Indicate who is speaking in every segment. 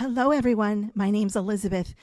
Speaker 1: Hello, everyone. My name's Elizabeth.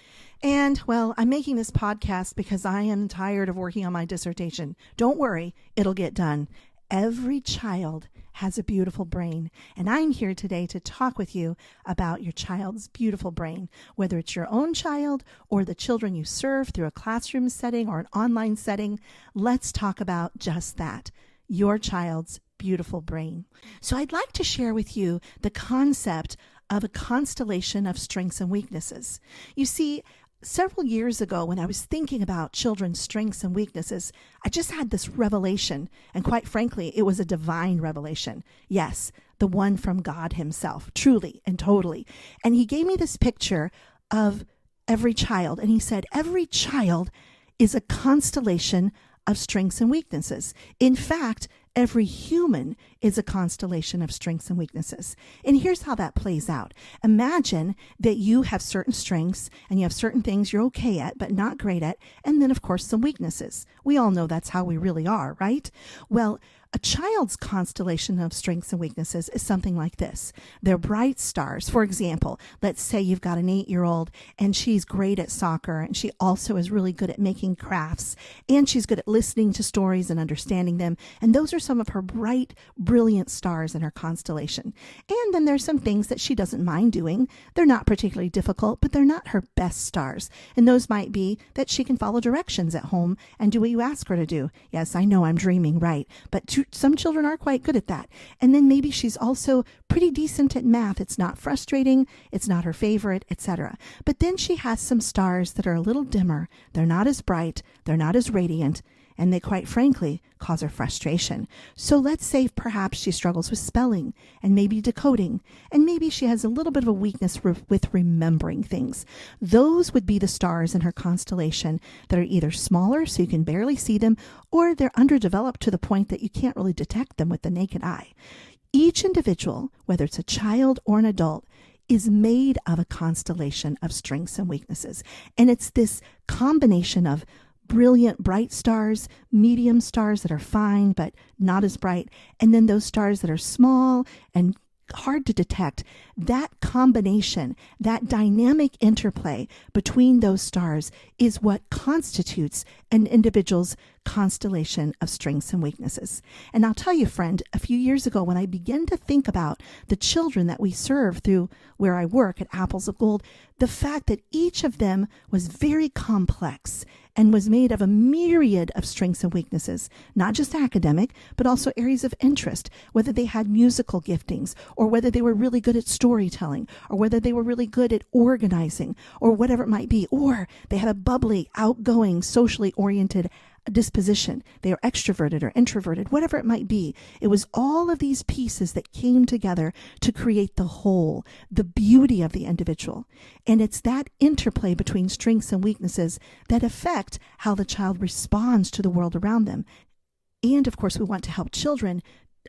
Speaker 1: And, well, I'm making this podcast because I am tired of working on my dissertation. Don't worry, it'll get done. Every child has a beautiful brain, and I'm here today to talk with you about your child's beautiful brain, whether it's your own child or the children you serve through a classroom setting or an online setting. Let's talk about just that, your child's beautiful brain. So I'd like to share with you the concept of a constellation of strengths and weaknesses. You see, several years ago, when I was thinking about children's strengths and weaknesses, I just had this revelation, and quite frankly, it was a divine revelation. Yes, the one from God himself, truly and totally. And he gave me this picture of every child, and he said, every child is a constellation of strengths and weaknesses. In fact, every human is a constellation of strengths and weaknesses. And here's how that plays out. Imagine that you have certain strengths and you have certain things you're okay at, but not great at. And then, of course, some weaknesses. We all know that's how we really are, right? Well, a child's constellation of strengths and weaknesses is something like this. They're bright stars. For example, let's say you've got an 8-year-old and she's great at soccer, and she also is really good at making crafts, and she's good at listening to stories and understanding them. And those are some of her bright, brilliant stars in her constellation. And then there's some things that she doesn't mind doing. They're not particularly difficult, but they're not her best stars. And those might be that she can follow directions at home and do what you ask her to do. Yes, I know I'm dreaming, right? But some children are quite good at that. And then maybe she's also pretty decent at math. It's not frustrating, it's not her favorite, etc. But then she has some stars that are a little dimmer. They're not as bright, they're not as radiant, and they quite frankly cause her frustration. So let's say perhaps she struggles with spelling and maybe decoding, and maybe she has a little bit of a weakness with remembering things. Those would be the stars in her constellation that are either smaller so you can barely see them, or they're underdeveloped to the point that you can't really detect them with the naked eye. Each individual, whether it's a child or an adult, is made of a constellation of strengths and weaknesses. And it's this combination of brilliant, bright stars, medium stars that are fine but not as bright, and then those stars that are small and hard to detect. That combination, that dynamic interplay between those stars is what constitutes an individual's constellation of strengths and weaknesses. And I'll tell you, friend, a few years ago when I began to think about the children that we serve through where I work at Apples of Gold, the fact that each of them was very complex and was made of a myriad of strengths and weaknesses, not just academic, but also areas of interest, whether they had musical giftings, or whether they were really good at storytelling, or whether they were really good at organizing, or whatever it might be, or they had a bubbly, outgoing, socially oriented disposition. They are extroverted or introverted, whatever it might be. It was all of these pieces that came together to create the whole, the beauty of the individual. And it's that interplay between strengths and weaknesses that affect how the child responds to the world around them. And of course, we want to help children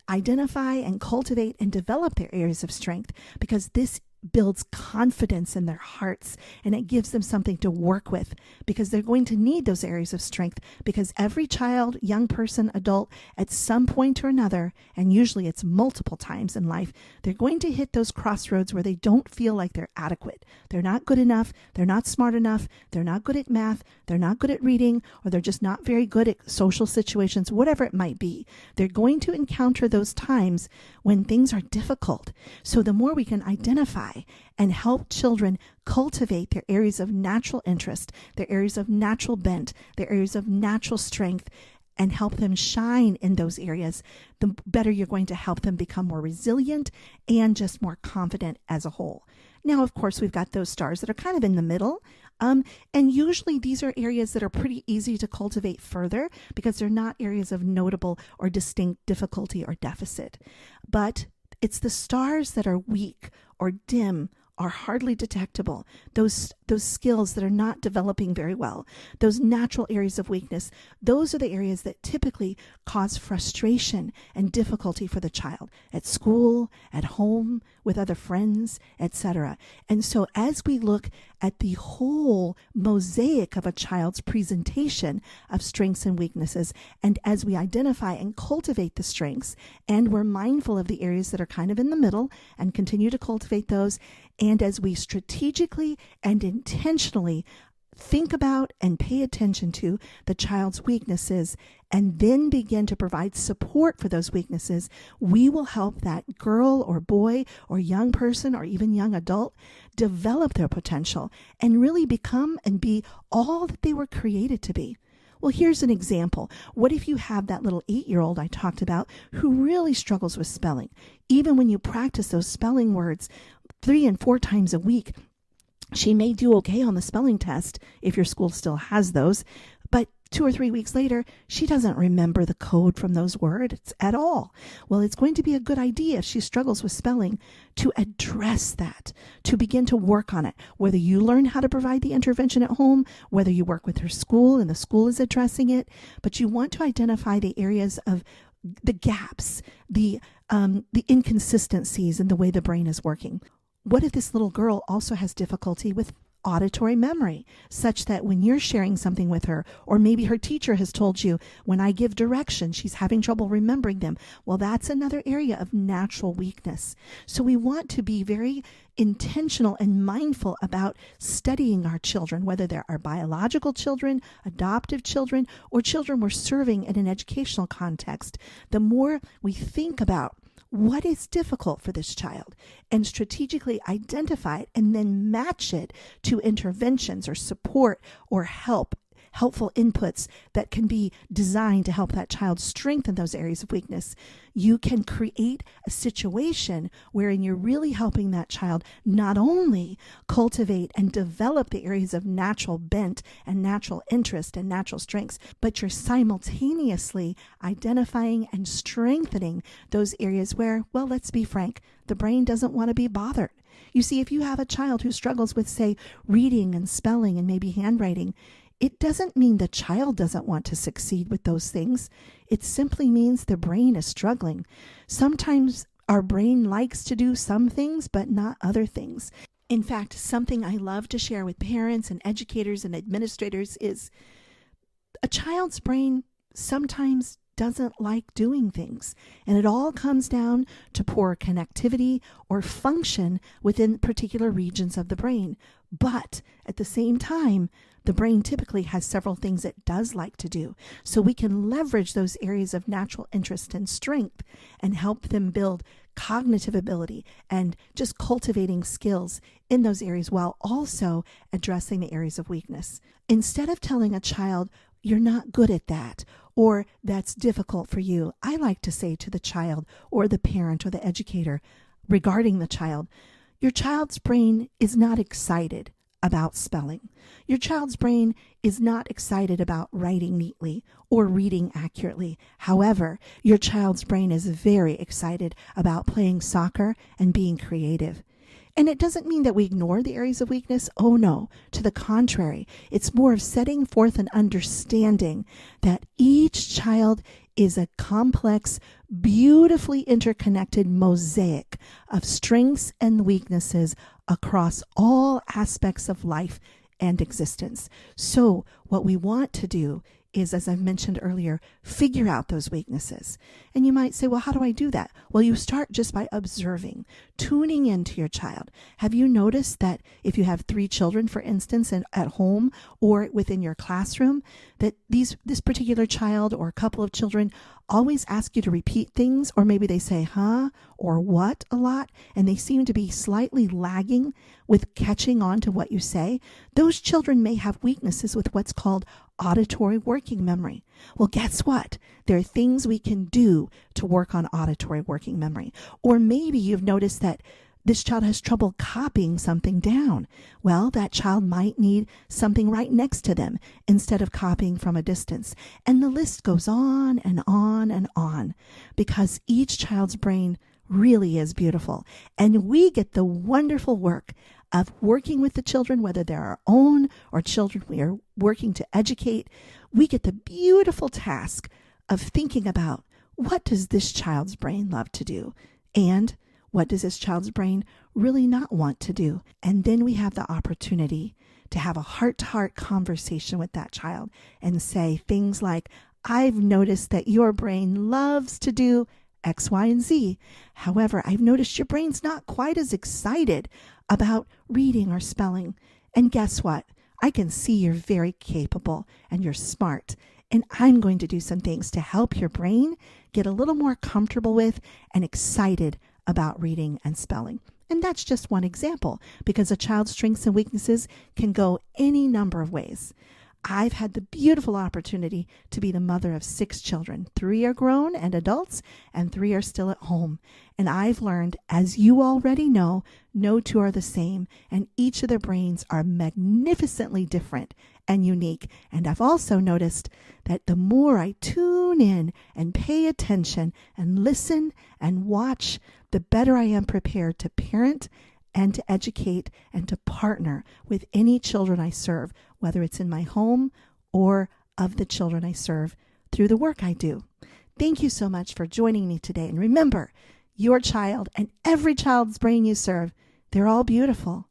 Speaker 1: identify and cultivate and develop their areas of strength, because this builds confidence in their hearts, and it gives them something to work with, because they're going to need those areas of strength, because every child, young person, adult, at some point or another, and usually it's multiple times in life, they're going to hit those crossroads where they don't feel like they're adequate. They're not good enough, they're not smart enough, they're not good at math, they're not good at reading, or they're just not very good at social situations, whatever it might be. They're going to encounter those times when things are difficult. So the more we can identify and help children cultivate their areas of natural interest, their areas of natural bent, their areas of natural strength, and help them shine in those areas, the better you're going to help them become more resilient and just more confident as a whole. Now, of course, we've got those stars that are kind of in the middle. And usually these are areas that are pretty easy to cultivate further, because they're not areas of notable or distinct difficulty or deficit. But it's the stars that are weak or dim, are hardly detectable. Those those skills that are not developing very well, those natural areas of weakness, those are the areas that typically cause frustration and difficulty for the child at school, at home, with other friends, etc. And so as we look at the whole mosaic of a child's presentation of strengths and weaknesses, and as we identify and cultivate the strengths, and we're mindful of the areas that are kind of in the middle and continue to cultivate those, and as we strategically and intentionally think about and pay attention to the child's weaknesses and then begin to provide support for those weaknesses, we will help that girl or boy or young person or even young adult develop their potential and really become and be all that they were created to be. Well, here's an example. What if you have that little 8-year-old I talked about who really struggles with spelling? Even when you practice those spelling words 3 and 4 times a week, she may do okay on the spelling test if your school still has those, but 2 or 3 weeks later, she doesn't remember the code from those words at all. Well, it's going to be a good idea if she struggles with spelling to address that, to begin to work on it. Whether you learn how to provide the intervention at home, whether you work with her school and the school is addressing it, but you want to identify the areas of the gaps, the inconsistencies in the way the brain is working. What if this little girl also has difficulty with auditory memory, such that when you're sharing something with her, or maybe her teacher has told you, when I give directions, she's having trouble remembering them? Well, that's another area of natural weakness. So we want to be very intentional and mindful about studying our children, whether they're our biological children, adoptive children, or children we're serving in an educational context. The more we think about what is difficult for this child and strategically identify it and then match it to interventions or support or helpful inputs that can be designed to help that child strengthen those areas of weakness, you can create a situation wherein you're really helping that child not only cultivate and develop the areas of natural bent and natural interest and natural strengths, but you're simultaneously identifying and strengthening those areas where, well, let's be frank, the brain doesn't want to be bothered. You see, if you have a child who struggles with, say, reading and spelling and maybe handwriting, it doesn't mean the child doesn't want to succeed with those things. It simply means the brain is struggling. Sometimes our brain likes to do some things, but not other things. In fact, something I love to share with parents and educators and administrators is a child's brain sometimes doesn't like doing things. And it all comes down to poor connectivity or function within particular regions of the brain. But at the same time, the brain typically has several things it does like to do. So we can leverage those areas of natural interest and strength and help them build cognitive ability and just cultivating skills in those areas while also addressing the areas of weakness. Instead of telling a child, you're not good at that, or that's difficult for you, I like to say to the child or the parent or the educator regarding the child, your child's brain is not excited about spelling. Your child's brain is not excited about writing neatly or reading accurately. However, your child's brain is very excited about playing soccer and being creative. And it doesn't mean that we ignore the areas of weakness. Oh no, to the contrary. It's more of setting forth an understanding that each child is a complex, beautifully interconnected mosaic of strengths and weaknesses across all aspects of life and existence. So what we want to do is, as I mentioned earlier, figure out those weaknesses. And you might say, well, how do I do that? Well, you start just by observing, tuning into your child. Have you noticed that if you have 3 children, for instance, at home or within your classroom, that this particular child or a couple of children always ask you to repeat things, or maybe they say, huh, or what a lot, and they seem to be slightly lagging with catching on to what you say? Those children may have weaknesses with what's called auditory working memory. Well, guess what? There are things we can do to work on auditory working memory. Or maybe you've noticed that this child has trouble copying something down. Well, that child might need something right next to them instead of copying from a distance. And the list goes on and on and on, because each child's brain really is beautiful. And we get the wonderful work of working with the children, whether they're our own or children we are working to educate, we get the beautiful task of thinking about, what does this child's brain love to do? And what does this child's brain really not want to do? And then we have the opportunity to have a heart-to-heart conversation with that child and say things like, I've noticed that your brain loves to do X, Y, and Z. However, I've noticed your brain's not quite as excited about reading or spelling. And guess what? I can see you're very capable and you're smart. And I'm going to do some things to help your brain get a little more comfortable with and excited about reading and spelling. And that's just one example, because a child's strengths and weaknesses can go any number of ways. I've had the beautiful opportunity to be the mother of 6 children. 3 are grown and adults, and 3 are still at home. And I've learned, as you already know, no 2 are the same, and each of their brains are magnificently different and unique. And I've also noticed that the more I tune in and pay attention and listen and watch, the better I am prepared to parent and to educate and to partner with any children I serve, whether it's in my home or of the children I serve through the work I do. Thank you so much for joining me today. And remember, your child and every child's brain you serve, they're all beautiful.